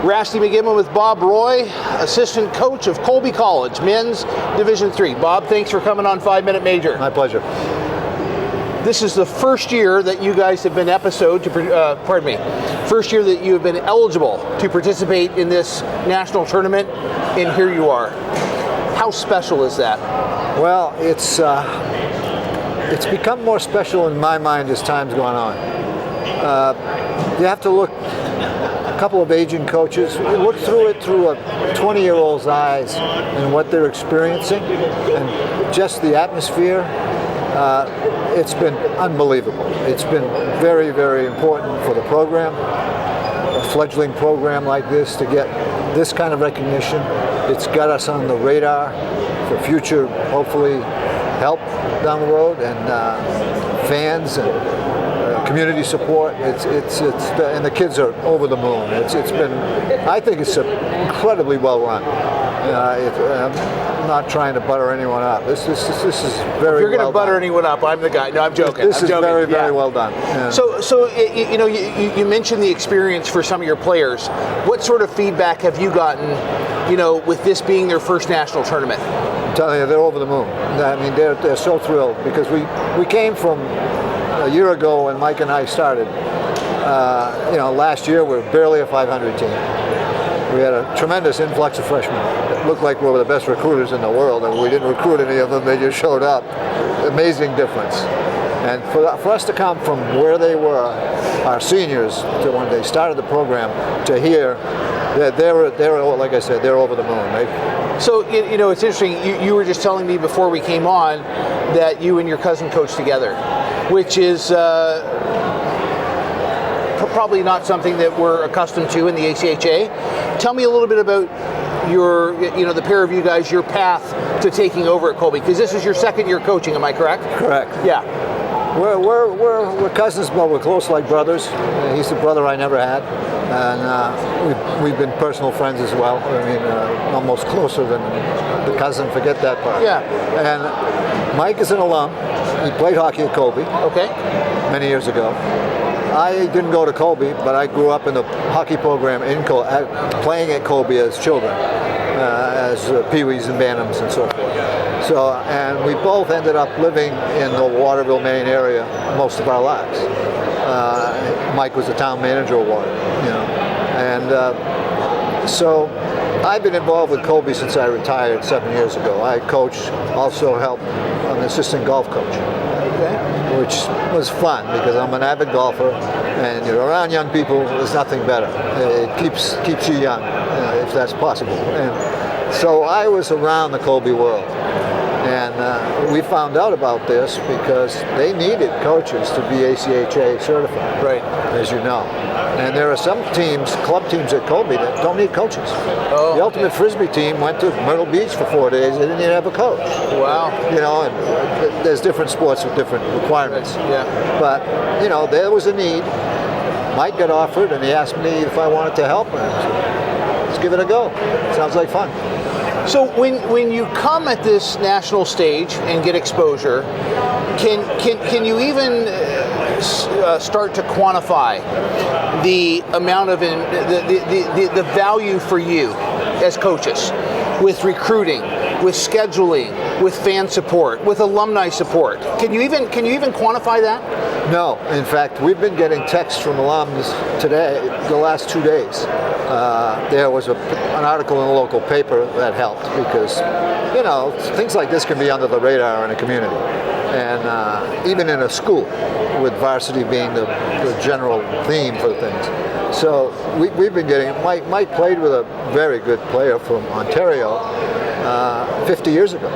Rasty McGibbon with Bob Roy, assistant coach of Colby College, men's Division III. Bob, thanks for coming on 5 Minute Major. My pleasure. This is the first year that you guys have been first year that you have been eligible to participate in this national tournament, and here you are. How special is that? Well, it's become more special in my mind as time's gone on. You have to look, a couple of aging coaches, look through it through a 20-year-old's eyes and what they're experiencing, and just the atmosphere. It's been unbelievable. It's been very, very important for the program, a fledgling program like this, to get this kind of recognition. It's got us on the radar for future, hopefully, help down the road, and fans and community support. And the kids are over the moon. I think it's incredibly well run. I'm not trying to butter anyone up. This is very well done. If you're going to butter anyone up, I'm the guy. No, I'm joking. This is very, very well done. Yeah. So you mentioned the experience for some of your players. What sort of feedback have you gotten, with this being their first national tournament? I'm telling you, they're over the moon. I mean, they're so thrilled, because we came from a year ago when Mike and I started. Last year we were barely a 500 team. We had a tremendous influx of freshmen. It looked like we were the best recruiters in the world, and we didn't recruit any of them. They just showed up. Amazing difference. And for us to come from where they were, our seniors, to when they started the program, to here, they're like I said, they're over the moon. So, it's interesting. You were just telling me before we came on that you and your cousin coach together, which is probably not something that we're accustomed to in the ACHA. Tell me a little bit about the pair of you guys, your path to taking over at Colby, because this is your second year coaching. Am I correct? Correct. Yeah. We're cousins, but we're close like brothers. He's the brother I never had, and we've been personal friends as well. I mean, almost closer than the cousin. Forget that part. Yeah. And Mike is an alum. He played hockey at Colby. Okay. Many years ago. I didn't go to Colby, but I grew up in the hockey program playing at Colby as children, as peewees and bantams and so forth. So, and we both ended up living in the Waterville, Maine area most of our lives. Mike was the town manager of Waterville, and so I've been involved with Colby since I retired 7 years ago. I also helped an assistant golf coach. Which was fun, because I'm an avid golfer, and you're around young people. There's nothing better. It keeps you young, if that's possible. And so I was around the Colby world, and we found out about this because they needed coaches to be ACHA certified, right? As you know. And there are some teams, club teams at Colby, that don't need coaches. Oh, the Ultimate Frisbee team went to Myrtle Beach for 4 days. They didn't even have a coach. Wow. And there's different sports with different requirements. Yeah. But, there was a need. Mike got offered, and he asked me if I wanted to help him. Let's give it a go. Sounds like fun. So when you come at this national stage and get exposure, can you even start to quantify the amount of the value for you as coaches, with recruiting, with scheduling, with fan support, with alumni support? Can you even quantify that? No. In fact, we've been getting texts from alums today, the last 2 days. There was an article in a local paper that helped, because things like this can be under the radar in a community, and even in a school, with varsity being the general theme for things. So we've been getting. Mike played with a very good player from Ontario 50 years ago,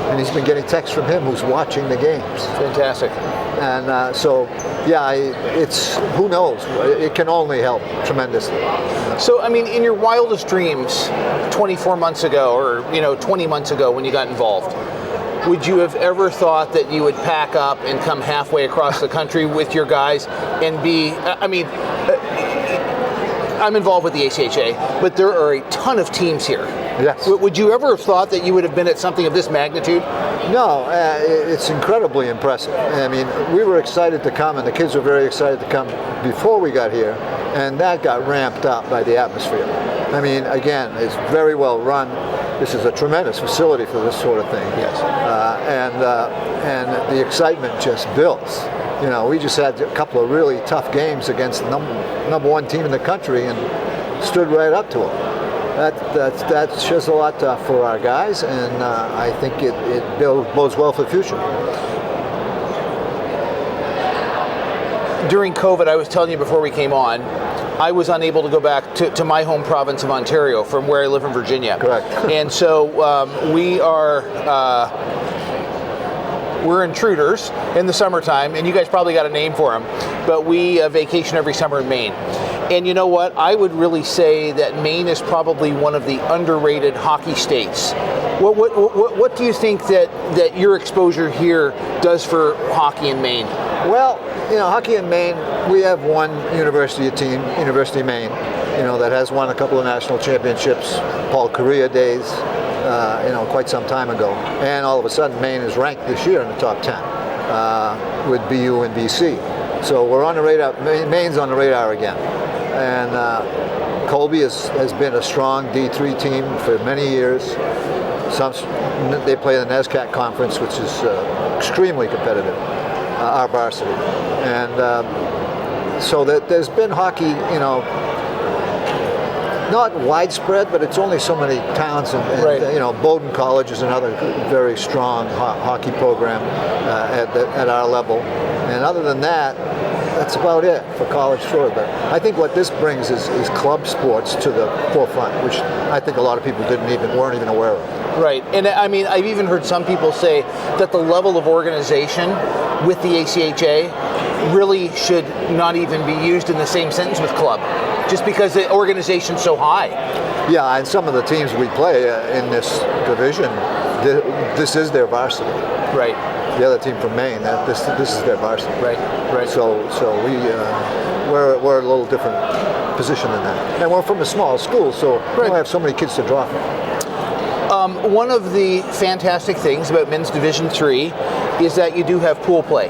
and he's been getting texts from him who's watching the games. Fantastic. And it's, who knows? It can only help tremendously. So, in your wildest dreams, 24 months ago, or 20 months ago when you got involved, would you have ever thought that you would pack up and come halfway across the country with your guys and be, I'm involved with the ACHA, but there are a ton of teams here. Yes. Would you ever have thought that you would have been at something of this magnitude? No, it's incredibly impressive. We were excited to come, and the kids were very excited to come before we got here, and that got ramped up by the atmosphere. I mean, again, it's very well run. This is a tremendous facility for this sort of thing. Yes. And the excitement just builds. You know, we just had a couple of really tough games against the number one team in the country and stood right up to them. That's just a lot for our guys, and I think it bodes well for the future. During COVID, I was telling you before we came on, I was unable to go back to my home province of Ontario from where I live in Virginia. Correct. And so we're intruders in the summertime, and you guys probably got a name for them, but we vacation every summer in Maine. And you know what? I would really say that Maine is probably one of the underrated hockey states. What do you think that your exposure here does for hockey in Maine? Well, you know, hockey in Maine, we have one university team, University of Maine, you know, that has won a couple of national championships, Paul Kariya days, you know, quite some time ago. And all of a sudden, Maine is ranked this year in the top 10 with BU and BC. So we're on the radar. Maine's on the radar again. And Colby has been a strong D3 team for many years. They play in the NESCAC conference, which is extremely competitive, our varsity. And so there's been hockey, you know, not widespread, but it's only so many towns, and right. You know, Bowdoin College is another very strong hockey program at our level. And other than that, that's about it for college sport. But I think what this brings is club sports to the forefront, which I think a lot of people weren't even aware of. Right, and I mean, I've even heard some people say that the level of organization with the ACHA really should not even be used in the same sentence with club, just because the organization's so high. Yeah, and some of the teams we play in this division, this is their varsity. Right. The other team from Maine, this is their varsity. Right. Right. So we're a little different position than that, and we're from a small school, so we don't have so many kids to draw from. One of the fantastic things about men's Division III is that you do have pool play.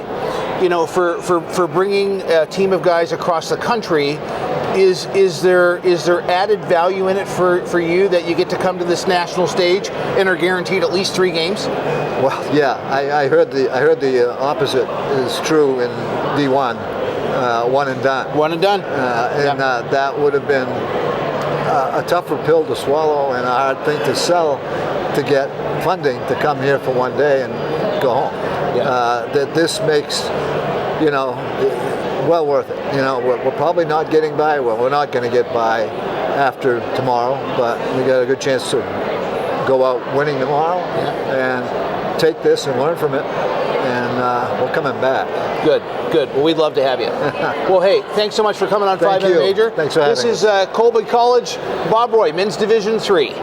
You know, for bringing a team of guys across the country, is there added value in it for you that you get to come to this national stage and are guaranteed at least 3 games? Well, yeah, I heard the opposite is true in D1, one and done. One and done. That would have been a tougher pill to swallow and a hard thing to sell to get funding to come here for one day and go home. Yeah. That this makes, you know, well worth it. You know, we're probably not getting by. Well, we're not going to get by after tomorrow, but we got a good chance to go out winning tomorrow and take this and learn from it, and we're coming back. Good. Well, we'd love to have you. Well, hey, thanks so much for coming on 5 Minute Major. Thanks for having us. This is Colby College, Bob Roy, Men's Division III.